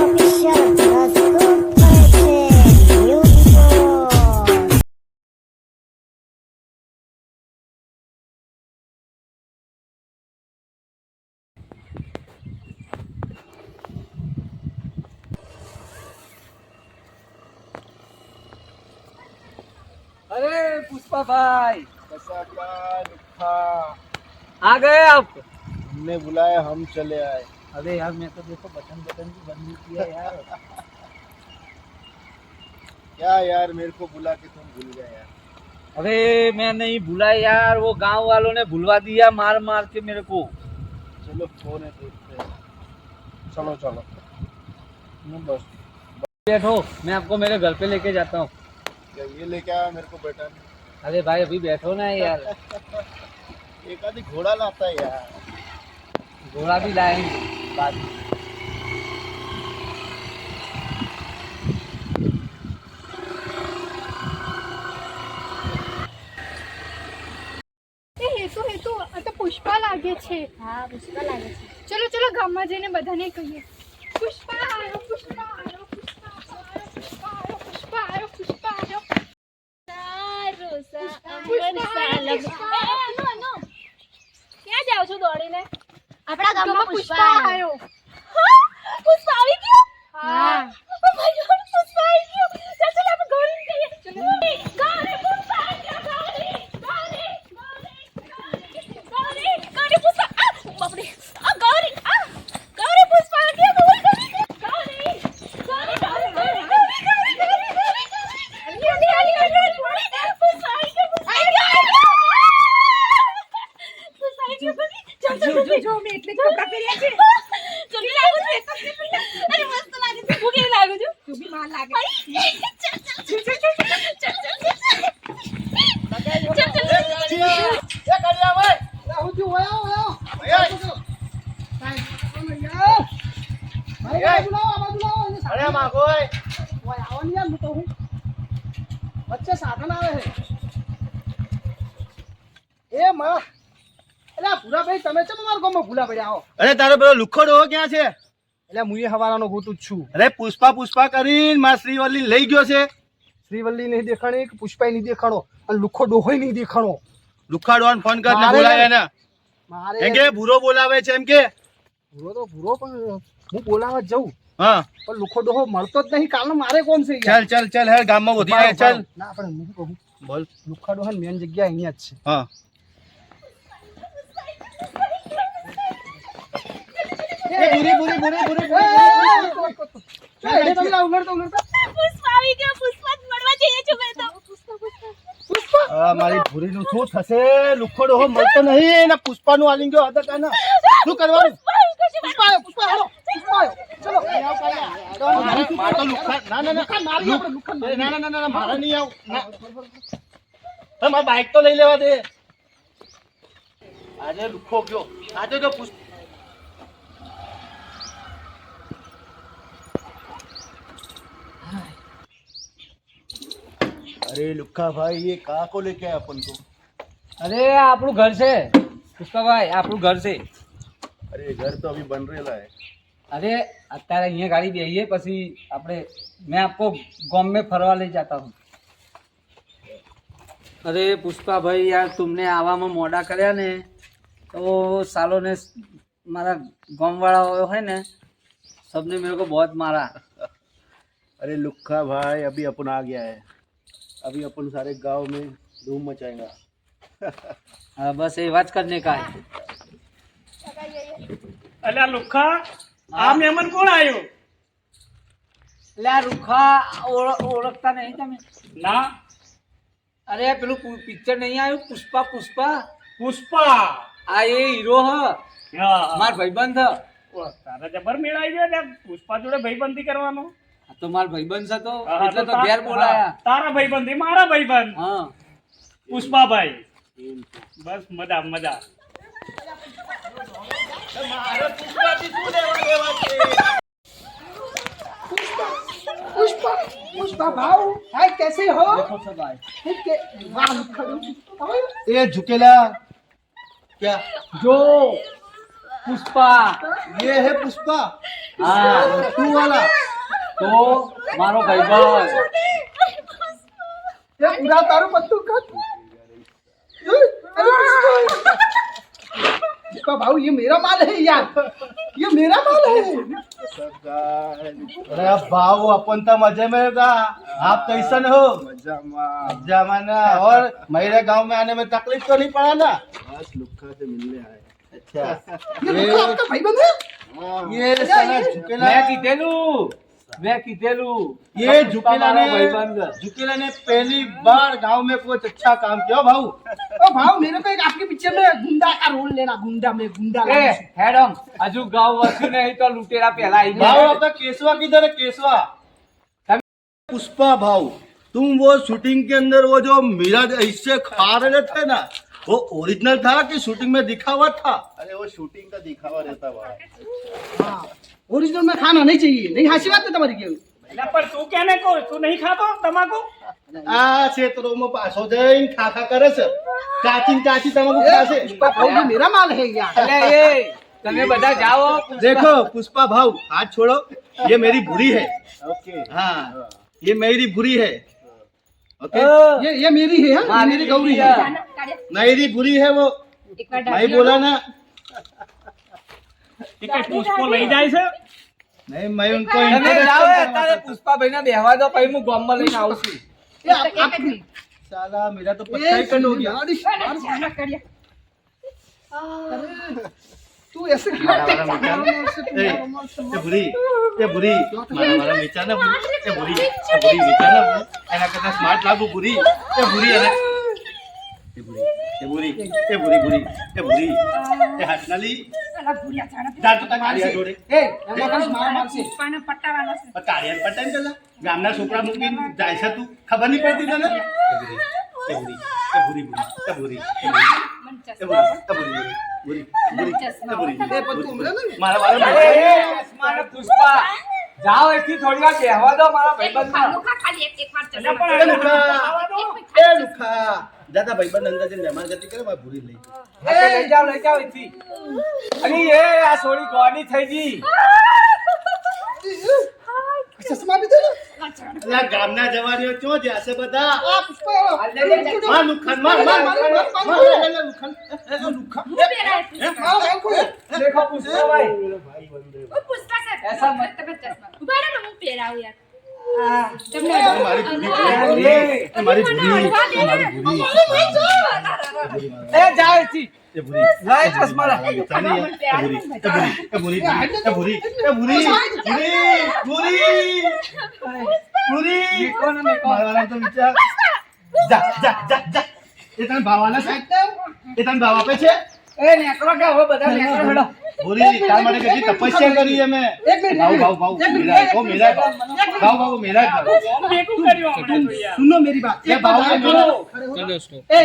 Official प्रस्तुत કરે છે ન્યૂ રિપોર્ટ। अरे पुष्पा भाई, कैसा क्या लिखा? आ गए आप? हमने बुलाया, हम चले आए। अरे यार मैं तो देखो बटन बटन भी बंद नहीं किया यार। क्या यार, मेरे को बुला के तुम भूल गए यार। अरे मैं नहीं भूला यार, वो गांव वालों ने भुलवा दिया मार मार के मेरे को। चलो फोन है, देखते हैं। चलो चलो बस बैठो, मैं आपको मेरे घर पे लेके जाता हूँ। क्या ये लेके आया मेरे को बेटा ने? अरे भाई अभी बैठो ना यार। एक आधी घोड़ा लाता है यार। घोड़ा भी लाएंगे बाद में। હેતુ હેતુ આ તો પુષ્પા લાગે છે। હા પુષ્પા લાગે છે। ચલો ચલો ગામમાં જઈને બધાને કહીએ પુષ્પા આવ્યો, પુષ્પા આવ્યો, પુષ્પા આવ્યો, પુષ્પા આવ્યો, પુષ્પા આવ્યો, પુષ્પા આવ્યો। ક્યાં જાવ છો દોડીને? આપણા ગામમાં પુષ્પા આવ્યો। પુષ્પા આવી ગયો? હા ઓ માય ગોડ, પુષ્પા આવી ગયો। ચાલ ચાલ આપણે ઘરે જઈએ। ચલો ગારે પુષ્પા આવી ગયો, ગારે પુષ્પા। આ બાપરે, આ ગારે પુષ્પા આવી ગયો। બોલ ગારે જો મેં એટલે કપડા પહેર્યા છે। અરે મસ્ત લાગે છે। હું કેવી લાગુ છું? તું બી માર લાગે। अरे मागो વચ્ચે સાધન આવે છે એ માં એટલે ભૂરા ભાઈ તમે ચમ મારા ગામમાં ભૂલા પડ્યા આવો अरे तारो पेलो લુખો ડોહો ક્યાં છે? એટલે હું એ હવારાનો ગોતું જ છું અરે પુષ્પા પુષ્પા કરીને માર શ્રીવલ્લી લઈ ગયો છે। શ્રીવલ્લી નહીં દેખાણી કે પુષ્પાઈ નહીં દેખાણો અને લુખો ડોહોય નહીં દેખાણો લુખા ડોહાને ફોન કરીને મારે બોલાયા ને મારે એમ કે ભૂરો બોલાવે છે એમ કે। ભૂરો તો ભૂરો પણ હું બોલાવા જ જઉં હા પણ લુખો ડોહો મળતો જ નહીં કાલનો મારે કોમ છે ચાલ ચાલ ચાલ હેર ગામમાં વધી જાય ચાલ ના પણ હું કહું બોલ। લુખા ડોહા મેન જગ્યા અહીંયા જ છે હા પુષ્પા આવી ગયો। પુષ્પા જ મળવા જઈએ છું મેં તો। મારી ભૂરીનું શું થશે? લુખો ડોહો મળતો નહીં ને પુષ્પાનું આલી ગયો હતા કાના શું કરવાનું? માર તો લુખા ના ના ના ના મારા નહીં આવ મારા બાઈક તો લઈ લેવા દે। આજે લુખો ગયો આજે તો अरे लुक्का भाई ये कहाँ को लेके आए अपन को? अरे આપણું ઘર છે પુષ્પા ભાઈ, આપણું ઘર છે। अरे घर तो अभी बन रहेला है। अरे અત્યારે અહીંયા ગાડી બેહીએ પછી આપણે मैं आपको गांव में फरवा ले जाता हूँ। अरे पुष्पा भाई यार तुमने આવામાં મોડા કર્યા ને तो सालों ने मारा गांव वाला है ना सबने मेरे को बहुत मारा। अरे लुक्का भाई अभी अपन आ गया है, अभी अपन सारे गांव में धूम मचाएगा। हाँ, बस ये बात करने का है। અલ્યા લુખા આ મહેમાન કોણ આવ્યો? લે રૂખા ઓળખતા નહીં તમે? ના અરે પેલું પિક્ચર નહીં આવ્યું પુષ્પા? પુષ્પા પુષ્પા આ એ હીરો હ હા માર ભાઈબંધ હ। ઓ, તારા જબર મેળાઈ ગયો ને પુષ્પા જોડે ભાઈબંધી કરવાનો। આ તો માર ભાઈબંધ છે તો હા, એટલે તો તા- ઘેર બોલાયા। હા, તારા ભાઈબંધી મારા ભાઈબંધ હા પુષ્પાભાઈ। બસ મજા મજા। પુષ્પા પુષ્પા ભાવ હાય कैसे हो? देखो सब आए। वाह લુખા ડોહો ये झुकेला क्या? जो पुष्पा ये है पुष्पा। હા તું વાલા તો મારો ભાઈબંધ ये पूरा तारू पत्तू का अरे पुष्पा भाऊ ये मेरा माल है यार, ये मेरा माल है। अरे भाव अपन तो मजे में होगा, आप कैसन हो? जमाना और मेरे गांव में आने में तकलीफ तो नहीं पड़ा ना? बस लुक्खा से मिलने आए। अच्छा ये लुक्खा आपका भाईबंद है? ये साला झुकेला મેં કીધેલું ये झुकेला ने पहली बार गांव में कुछ अच्छा काम किया भाऊ। ओ भाऊ मेरे को एक आपके पिक्चर में गुंडा का रोल लेना, गुंडा में गुंडा એ હેડમ હજુ ગાવ વસ્યું નહીં તો લૂંટેરા પહેલા આવી भाऊ ગયા आपका केसवा किधर है? केसवा पुष्पा भाऊ, तुम वो शूटिंग के अंदर वो जो मीरा इससे खा रहे थे ना, वो ओरिजिनल था कि शूटिंग में दिखावा था? अरे वो शूटिंग का दिखावा रहता भाई। हाँ, ओरिजिनल में खाना नहीं चाहिए, नहीं हासी बात है तुम्हारी क्यों? એટલે પણ તું કેને કહો તું નહીં ખાતો તમાકુ आ क्षेत्रों में पासो जैन खा करे से काची काची तमाकू खासे। पुष्पा भाऊ ये मेरा माल है यार। એટલે એ તમે બધા જાઓ देखो पुष्पा भाऊ, हाथ छोड़ो, ये मेरी बुरी है। ओके हाँ, ये मेरी बुरी है। ओके ये मेरी है, हाँ? मेरी गौरी है। मेरी बुरी है वो, मैं बोला ना। એ કઈ પુષ્પો લઈ જાય છે नहीं मैं उनको તમે જાઓ અત્યારે પુષ્પાભાઈને બેહવા દો પછી હું ગામમાં લઈને આવું છું ये आप साला मेरा तो पत्ता ही कन हो गया। तू ऐसे क्यों? ये बुरी मारा मीचा ना बुरी, ये बुरी मीचा ना एना करता स्मार्ट लागू बुरी, ये बुरी है ना, ये बुरी ये हाथ नाली जा तो तारिया जोड़े ए एमा मार मार से तारिया पटाइन चला गामना छोकरा मुकी जाय છે તું ખબર નહીં પડતી તને? ये बुरी ए पर तू मेरा नहीं मारा वाला મારા પુષ્પા જાઓ એથી થોડી વાર બેહવા દો મારા ભાઈબંધને ए लुखा दादा भाईबंध अंदर से मेहमान गति करे मैं भूरी नहीं। લઈ જાઓ એથી અરે એ આ સોળી ગોડી થઈ ગઈ चश्मा भी दे लो। अल्लाह गामना जवानियों क्यों जैसे बता? आ पुष्पा मार लुखन मार लुखन देखो पुष्पाभाई ऐसा मत हमारी बुरी એ જાઓ એથી ये बुरी લાય ચશ્મા લા કોને મેં કોણ मारवाना तो विचार जा ये तन भावाना साइड ये तन भावा पे छे એ નેકળો કે હવે બધા નેકળો હેડો बुरी तार माने कभी तपस्या करी है मैं एक मिनट भाव मेरा ભેગું કર્યું આપણે તો યાર सुनो मेरी बात ये भाव खड़े हो। એ